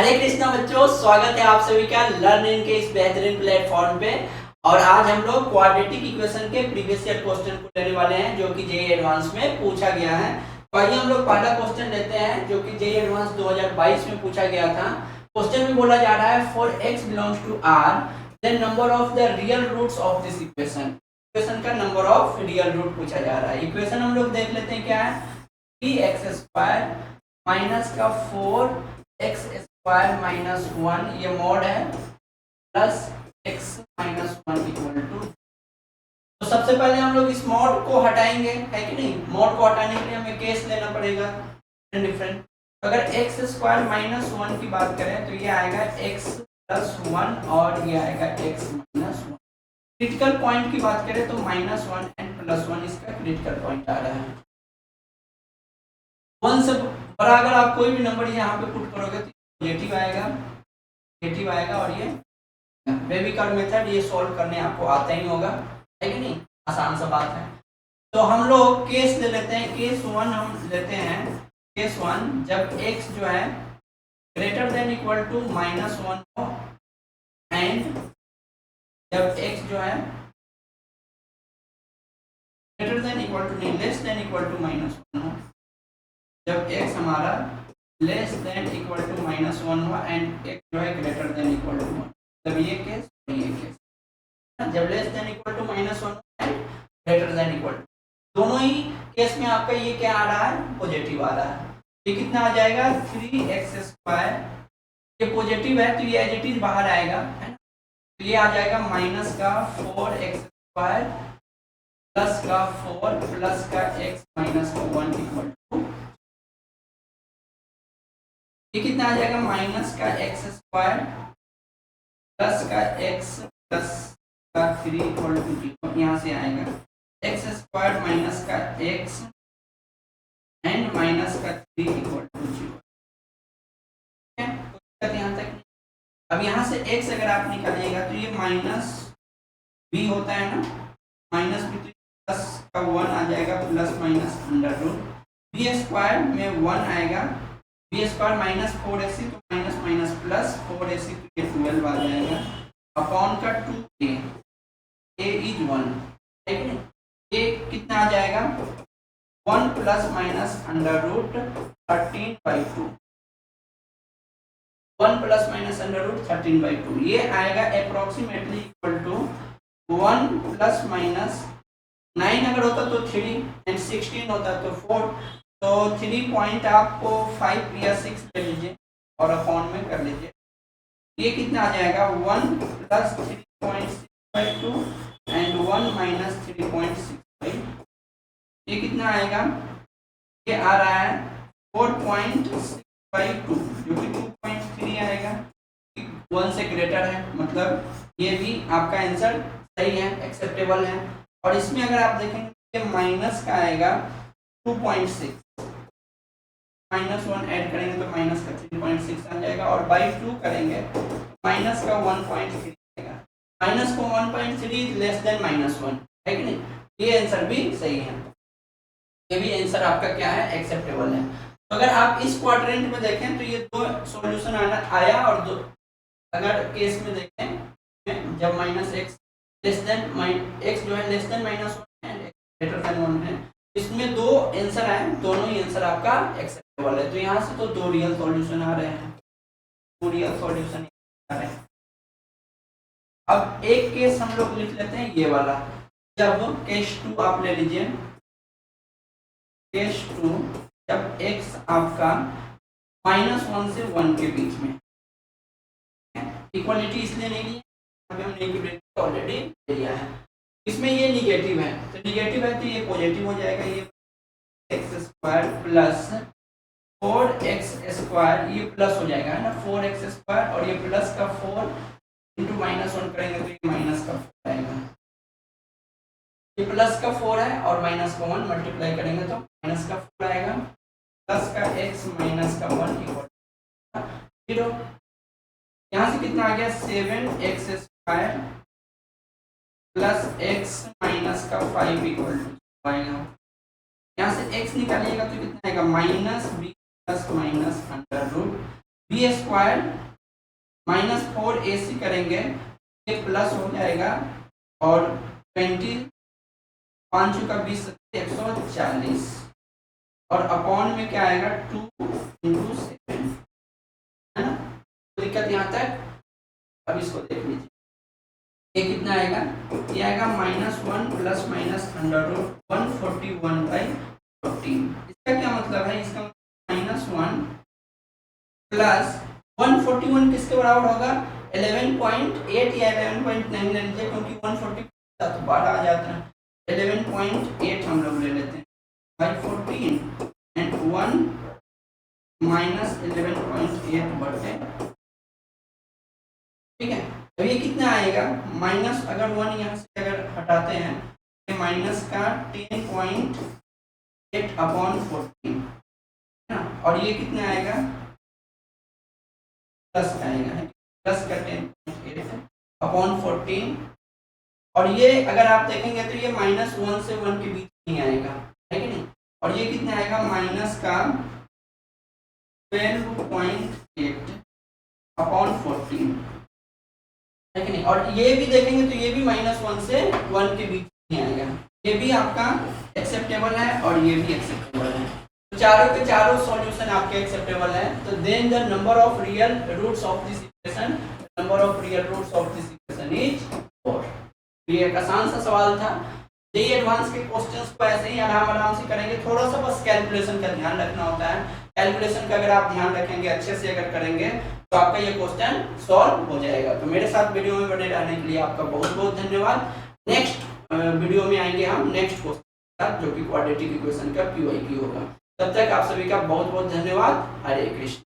हरे कृष्णा बच्चों, स्वागत है आप सभी का लर्न इन के इस बेहतरीन प्लेटफॉर्म पे। और आज हम लोग क्वाड्रेटिक इक्वेशन के प्रीवियस ईयर क्वेश्चन को लेने वाले हैं जो कि जेईई एडवांस में पूछा गया है। तो आइए हम लोग पहला क्वेश्चन लेते हैं जो कि जेईई एडवांस 2022 में पूछा गया था। क्वेश्चन में बोला जा रहा है for x belongs to r then number of the real roots of this equation. Equation का नंबर ऑफ रियल रूट पूछा जा रहा है। इक्वेशन हम लोग देख लेते हैं क्या है। 3x² माइनस का 4x स्क्वायर माइनस 1 ये मॉड है plus x minus 1 equal to. तो सबसे पहले हम लोग इस मॉड को हटाएंगे, है कि नहीं। मॉड को हटाने के लिए हमें केस लेना पड़ेगा डिफरेंट। अगर x स्क्वायर माइनस 1 की बात करें तो ये आएगा x प्लस 1 और ये आएगा x माइनस 1। क्रिटिकल पॉइंट की बात करें तो माइनस 1 एंड प्लस 1 इसका क्रिटिकल पॉइंट आ रहा है। 1 से बड़ा अगर आप कोई भी नंबर यहाँ पे पुट करोगे तो नेगेटिव आएगा और ये बेबी कर्व मेथड ये सॉल्व करने आपको आता ही होगा, है कि नहीं। आसान सा बात है। तो हम लोग केस ले लेते हैं। केस 1 हम लेते हैं। केस 1 जब x जो है greater than equal to minus 1 हो एंड जब x जो है ग्रेटर देन इक्वल टू नहीं less than equal to minus 1 हो। जब x हमारा less than equal to minus 1 हुआ एंड x जो है ग्रेटर देन इक्वल टू 1, तब ये केस और ये केस। जब less than equal to minus 1 and greater than equal to, दोनों ही केस में आपका ये क्या आ रहा है, पॉजिटिव आ रहा है। ये कितना आ जाएगा 3x²। ये पॉजिटिव है तो ये एज इट इज बाहर आएगा, है ना। तो ये आ जाएगा माइनस का 4x² प्लस का 4 प्लस का x माइनस का 1 इक्वल टू ये कितना आ जाएगा माइनस का x² प्लस का x प्लस का 3 इक्वल टू 0। यहाँ से आएगा x² माइनस का x एंड माइनस का 3 इक्वल टू 0। यहाँ तक। अब यहाँ से x अगर आप निकालिएगा तो ये माइनस b होता है ना, माइनस b तो प्लस का 1 आ जाएगा plus minus under root b² में 1 आएगा। b² माइनस 4ac तो माइनस माइनस प्लस 4ac तो ये 12 आ जाएगा अपॉन का 2a। a इज 1, ठीक है। a कितना आ जाएगा 1 plus minus under root 13/2। 1 plus minus under root 13/2 ये आएगा approximately equal to 1 plus minus 9 अगर होता तो 3 एंड 16 होता तो 4। तो 3 पॉइंट आपको 5 या 6 ले लीजिए और अपॉन में कर लीजिए। ये कितना आ जाएगा 1 प्लस 3.6/2 एंड 1 माइनस 3.6/2। ये कितना आएगा, ये आ रहा है 4.6/2 जो कि 2.3 आएगा। 1 से ग्रेटर है, मतलब ये भी आपका आंसर सही है, एक्सेप्टेबल है। और इसमें अगर आप देखेंगे माइनस का आएगा 2.6, माइनस 1 ऐड करेंगे तो माइनस का 3.6 आ जाएगा और बाई 2 करेंगे माइनस का 1.3 आएगा। माइनस को 1.3 लेस देन माइनस 1, है कि नहीं। ये आंसर भी सही है, ये भी आंसर आपका क्या है, एक्सेप्टेबल है। तो अगर आप इस क्वाड्रेंट में देखें तो ये दो सॉल्यूशन आया और दो अगर केस में देखें जब minus x less than x जो है less than minus 1 and greater then 1 है, इसमें दो आंसर आए, दोनों ही आंसर आपका एक्सेप्टेबल है। तो यहाँ से तो दो रियल सॉल्यूशन आ रहे हैं, दो रियल सॉल्यूशन आ रहे हैं। अब एक केस हम लोग लिख लेते हैं ये वाला। जब केस 2 आप ले लीजिए, केस 2 जब x आपका -1 से 1 के बीच में, इक्वालिटी इसलिए नहीं ली, अभी हम नेगेटिव ऑलरेडी ले लिया है। इसमें ये निगेटिव है तो निगेटिव है तो ये पॉजिटिव हो जाएगा। ये x² प्लस 4x² ये प्लस हो जाएगा, है ना, 4x² और ये प्लस का 4 इंटू माइनस 1 करेंगे तो ये माइनस का 4 आएगा। ये प्लस का 4 है और माइनस का 1 मल्टीप्लाई करेंगे तो माइनस का 4 आएगा प्लस का x माइनस का 1 इक्वल 0। यहाँ से कितना आ गया 7x² प्लस x माइनस का 5 इक्वल टू आएगा। यहाँ से x निकालिएगा तो कितना आएगा -b plus minus under root b square minus 4ac करेंगे, ये प्लस हो जाएगा और 20 5 का 20 140 और अपॉन में क्या आएगा 2 इंटू 7, है ना। तो दिक्कत यहाँ तक। अब इसको देख लीजिए, ये कितना आएगा, ये आएगा -1 प्लस माइनस अंडर रूट 141/14। इसका क्या मतलब है, इसका -1 प्लस 141 किसके बराबर होगा, 11.8 या 11.9 ले लीजिए, क्योंकि 140 तो 12 आ जाता है। 11.8 हम लोग ले लेते हैं बाई 14 एंड 1 माइनस 11.8/, ठीक है। अब ये कितना आएगा, माइनस अगर 1 यहाँ से अगर हटाते हैं तो माइनस का 10.8/14 है ना, और ये कितना आएगा, प्लस आएगा, प्लस का 10.8/14। और ये अगर आप देखेंगे तो ये -1 से 1 के बीच नहीं आएगा, है कि नहीं। और ये कितना आएगा, माइनस का 12.8/14, है कि नहीं। और ये भी देखेंगे तो ये भी -1 से 1 के बीच नहीं आएगा, ये भी आपका एक्सेप्टेबल है और ये भी एक्सेप्टेबल है। तो चारों के चारों सॉल्यूशन आपके एक्सेप्टेबल है। तो then the number of real roots of this equation, number of real roots of this equation is 4। ये एक आसान सा सवाल था। जेईई एडवांस के क्वेश्चंस को ऐसे ही आराम से करेंगे, थोड़ा सा बस कैलकुलेशन का ध्यान रखना होता है। कैलकुलेशन का अगर आप ध्यान रखेंगे, अच्छे से अगर करेंगे तो आपका ये क्वेश्चन सॉल्व हो जाएगा। तो मेरे साथ वीडियो में बने रहने के लिए आपका बहुत बहुत धन्यवाद। नेक्स्ट वीडियो में आएंगे हम नेक्स्ट क्वेश्चन जो कि क्वाड्रेटिक इक्वेशन का QIQ होगा। तब तक आप सभी का बहुत बहुत धन्यवाद। हरे कृष्ण।